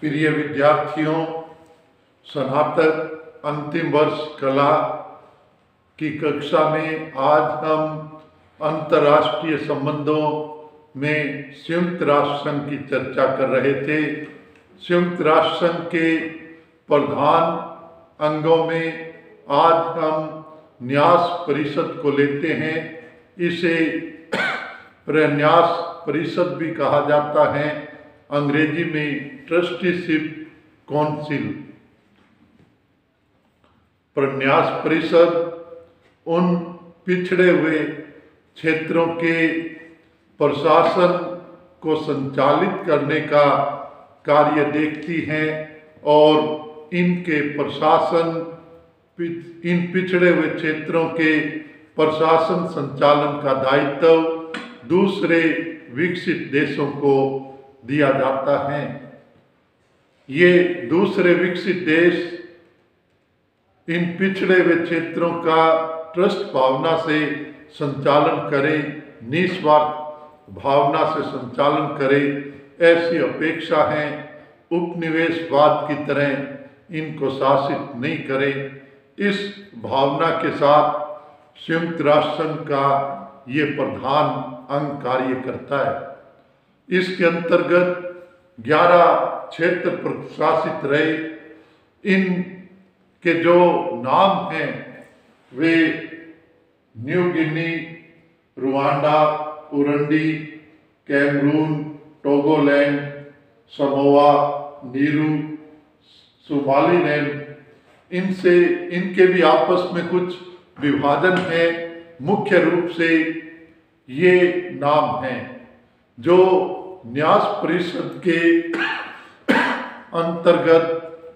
प्रिय विद्यार्थियों, स्नातक अंतिम वर्ष कला की कक्षा में आज हम अंतर्राष्ट्रीय संबंधों में संयुक्त राष्ट्र संघ की चर्चा कर रहे थे। संयुक्त राष्ट्र संघ के प्रधान अंगों में आज हम न्यास परिषद को लेते हैं। इसे प्रन्यास परिषद भी कहा जाता है, अंग्रेजी में ट्रस्टीशिप काउंसिल। प्रन्यास परिषद उन पिछड़े हुए क्षेत्रों के प्रशासन को संचालित करने का कार्य देखती है और इनके प्रशासन इन पिछड़े हुए क्षेत्रों के प्रशासन संचालन का दायित्व दूसरे विकसित देशों को दिया जाता है। ये दूसरे विकसित देश इन पिछड़े हुए क्षेत्रों का ट्रस्ट भावना से संचालन करें, निस्वार्थ भावना से संचालन करें, ऐसी अपेक्षा है। उपनिवेशवाद की तरह इनको शासित नहीं करें। इस भावना के साथ संयुक्त राष्ट्र संघ का ये प्रधान अंग कार्य करता है। इसके अंतर्गत 11 क्षेत्र प्रशासित रहे। इन के जो नाम हैं वे New Guinea, Rwanda, Urundi, Cameroon, Togoland, Samoa, Nauru, Somaliland. इनके भी आपस में कुछ विभाजन है। मुख्य रूप से ये नाम हैं जो न्यास परिषद के अंतर्गत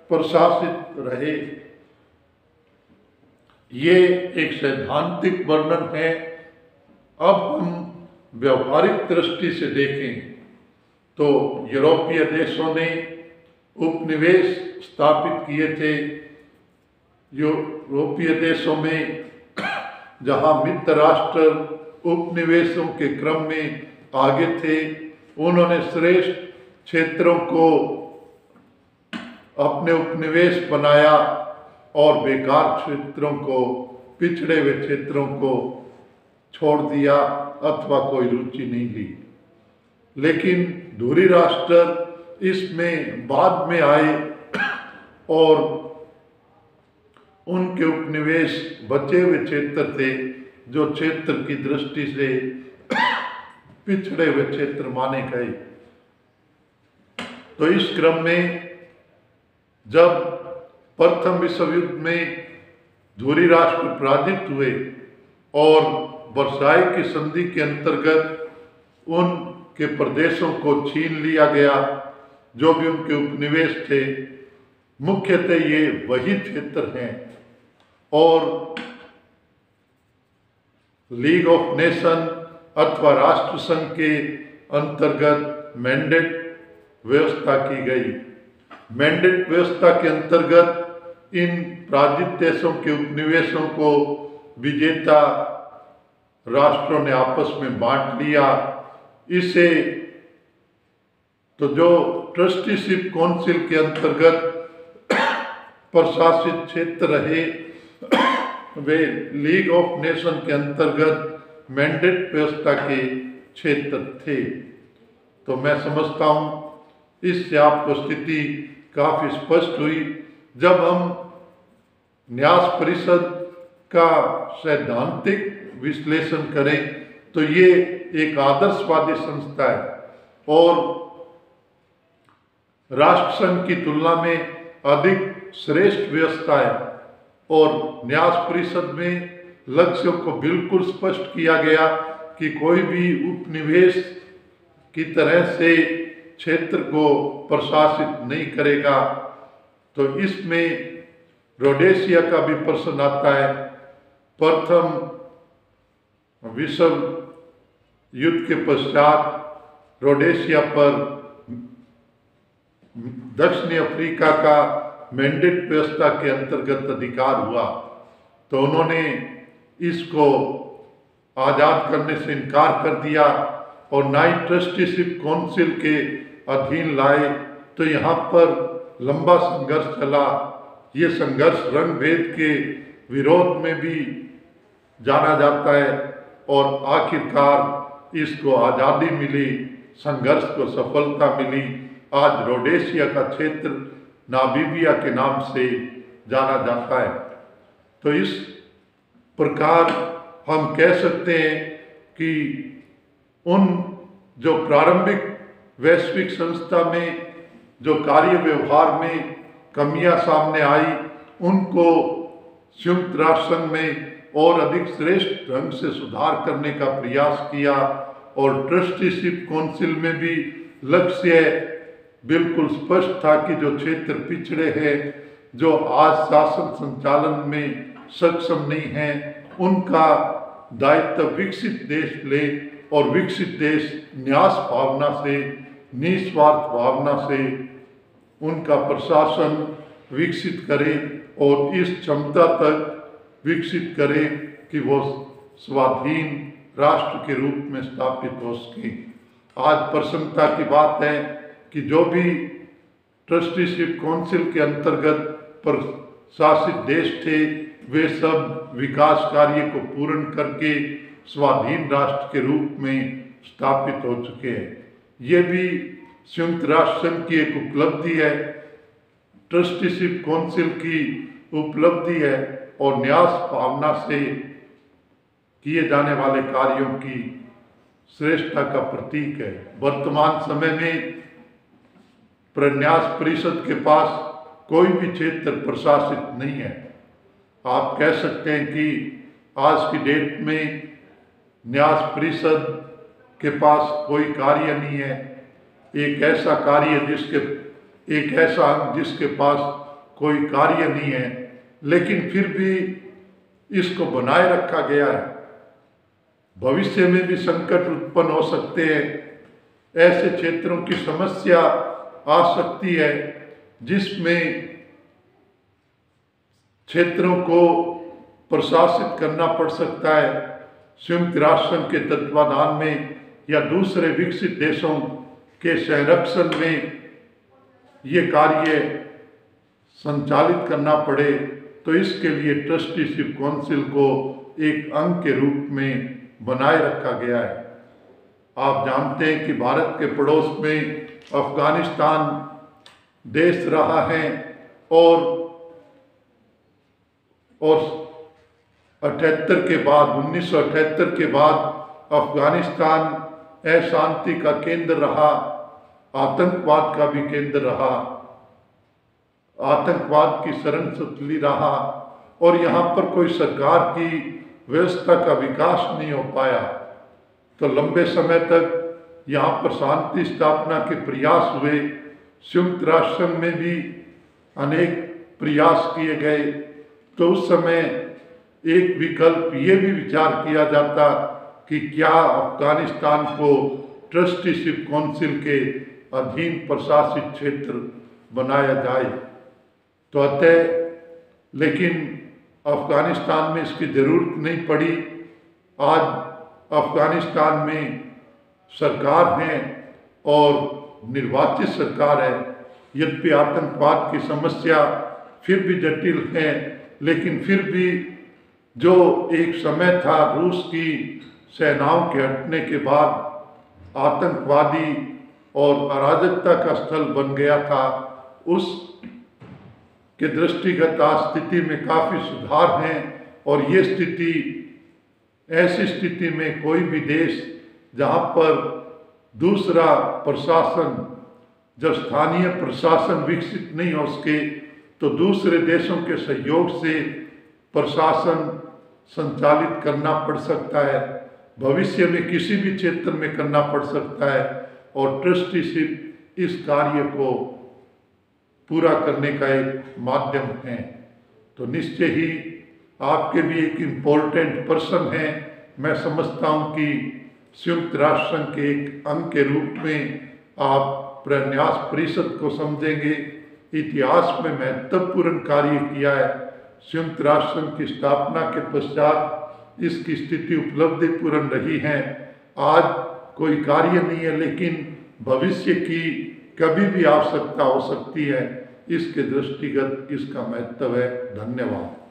प्रशासित रहे। ये एक सैद्धांतिक वर्णन है। अब हम व्यवहारिक दृष्टि से देखें तो यूरोपीय देशों ने उपनिवेश स्थापित किए थे। यूरोपीय देशों में जहां मित्र राष्ट्र उपनिवेशों के क्रम में आगे थे, उन्होंने श्रेष्ठ क्षेत्रों को अपने उपनिवेश बनाया और बेकार क्षेत्रों को, पिछड़े हुए क्षेत्रों को छोड़ दिया अथवा कोई रुचि नहीं ली। लेकिन धुरी राष्ट्र इसमें बाद में आए और उनके उपनिवेश बचे हुए क्षेत्र थे जो क्षेत्र की दृष्टि से पिछड़े हुए क्षेत्र माने गए। तो इस क्रम में जब प्रथम विश्व युद्ध में धुरी राष्ट्र पराजित हुए और वर्साई की संधि के अंतर्गत उनके प्रदेशों को छीन लिया गया, जो भी उनके उपनिवेश थे, मुख्यतः ये वही क्षेत्र हैं। और लीग ऑफ नेशन अथवा राष्ट्र संघ के अंतर्गत मैंडेट व्यवस्था की गई। मैंडेट व्यवस्था के अंतर्गत इन पराजित देशों के उपनिवेशों को विजेता राष्ट्रों ने आपस में बांट लिया। इसे तो जो ट्रस्टीशिप काउंसिल के अंतर्गत प्रशासित क्षेत्र रहे, वे लीग ऑफ नेशन के अंतर्गत मैंडेट व्यवस्था के क्षेत्र थे। तो मैं समझता हूँ इससे आपको स्थिति काफी स्पष्ट हुई। जब हम न्यास परिषद का सैद्धांतिक विश्लेषण करें तो ये एक आदर्शवादी संस्था है और राष्ट्र संघ की तुलना में अधिक श्रेष्ठ व्यवस्था है। और न्यास परिषद में लक्ष्यों को बिल्कुल स्पष्ट किया गया कि कोई भी उपनिवेश की तरह से क्षेत्र को प्रशासित नहीं करेगा। तो इसमें रोडेशिया का भी प्रश्न आता है। प्रथम विश्व युद्ध के पश्चात रोडेशिया पर दक्षिणी अफ्रीका का मैंडेट व्यवस्था के अंतर्गत अधिकार हुआ, तो उन्होंने इसको आज़ाद करने से इनकार कर दिया और नाइट ट्रस्टीशिप काउंसिल के अधीन लाए तो यहाँ पर लंबा संघर्ष चला। ये संघर्ष रंग भेद के विरोध में भी जाना जाता है और आखिरकार इसको आज़ादी मिली, संघर्ष को सफलता मिली। आज रोडेशिया का क्षेत्र नामीबिया के नाम से जाना जाता है। तो इस प्रकार हम कह सकते हैं कि उन जो प्रारंभिक वैश्विक संस्था में जो कार्य व्यवहार में कमियां सामने आई, उनको संयुक्त राष्ट्र संघ में और अधिक श्रेष्ठ ढंग से सुधार करने का प्रयास किया और ट्रस्टीशिप काउंसिल में भी लक्ष्य बिल्कुल स्पष्ट था कि जो क्षेत्र पिछड़े हैं, जो आज शासन संचालन में सक्षम नहीं हैं, उनका दायित्व विकसित देश ले और विकसित देश न्यास भावना से, निस्वार्थ भावना से उनका प्रशासन विकसित करे और इस क्षमता तक विकसित करे कि वो स्वाधीन राष्ट्र के रूप में स्थापित हो सके। आज प्रसन्नता की बात है कि जो भी ट्रस्टीशिप काउंसिल के अंतर्गत प्रशासित देश थे, वे सब विकास कार्य को पूर्ण करके स्वाधीन राष्ट्र के रूप में स्थापित हो चुके हैं। ये भी संयुक्त राष्ट्र संघ की एक उपलब्धि है, ट्रस्टीशिप काउंसिल की उपलब्धि है और न्यास भावना से किए जाने वाले कार्यों की श्रेष्ठता का प्रतीक है। वर्तमान समय में प्रन्यास परिषद के पास कोई भी क्षेत्र प्रशासित नहीं है। आप कह सकते हैं कि आज की डेट में न्यास परिषद के पास कोई कार्य नहीं है, एक ऐसा अंग जिसके पास कोई कार्य नहीं है, लेकिन फिर भी इसको बनाए रखा गया है। भविष्य में भी संकट उत्पन्न हो सकते हैं, ऐसे क्षेत्रों की समस्या आ सकती है जिसमें क्षेत्रों को प्रशासित करना पड़ सकता है। संयुक्त राष्ट्र संघ के तत्वाधान में या दूसरे विकसित देशों के संरक्षण में ये कार्य संचालित करना पड़े, तो इसके लिए ट्रस्टीशिप काउंसिल को एक अंग के रूप में बनाए रखा गया है। आप जानते हैं कि भारत के पड़ोस में अफगानिस्तान देश रहा है और 1978 के बाद अफगानिस्तान अशांति का केंद्र रहा, आतंकवाद का भी केंद्र रहा, आतंकवाद की शरणस्थली रहा और यहाँ पर कोई सरकार की व्यवस्था का विकास नहीं हो पाया। तो लंबे समय तक यहाँ पर शांति स्थापना के प्रयास हुए, संयुक्त राष्ट्र संघ में भी अनेक प्रयास किए गए। तो उस समय एक विकल्प ये भी विचार किया जाता कि क्या अफगानिस्तान को ट्रस्टीशिप काउंसिल के अधीन प्रशासित क्षेत्र बनाया जाए। तो अतः लेकिन अफगानिस्तान में इसकी ज़रूरत नहीं पड़ी। आज अफगानिस्तान में सरकार है और निर्वाचित सरकार है, यद्यपि आतंकवाद की समस्या फिर भी जटिल है, लेकिन फिर भी जो एक समय था रूस की सेनाओं के हटने के बाद आतंकवादी और अराजकता का स्थल बन गया था, उस के दृष्टिगत आज स्थिति में काफ़ी सुधार हैं। और ये स्थिति, ऐसी स्थिति में कोई भी देश जहाँ पर दूसरा प्रशासन, जब स्थानीय प्रशासन विकसित नहीं हो सके, तो दूसरे देशों के सहयोग से प्रशासन संचालित करना पड़ सकता है, भविष्य में किसी भी क्षेत्र में करना पड़ सकता है और ट्रस्टीशिप इस कार्य को पूरा करने का एक माध्यम है। तो निश्चय ही आपके भी एक इम्पोर्टेंट पर्सन हैं। मैं समझता हूँ कि संयुक्त राष्ट्र संघ के एक अंग के रूप में आप प्रन्यास परिषद को समझेंगे। इतिहास में महत्वपूर्ण कार्य किया है। संयुक्त राष्ट्र संघ की स्थापना के पश्चात इसकी स्थिति उपलब्धिपूर्ण रही है। आज कोई कार्य नहीं है, लेकिन भविष्य की कभी भी आवश्यकता हो सकती है, इसके दृष्टिगत इसका महत्व है। धन्यवाद।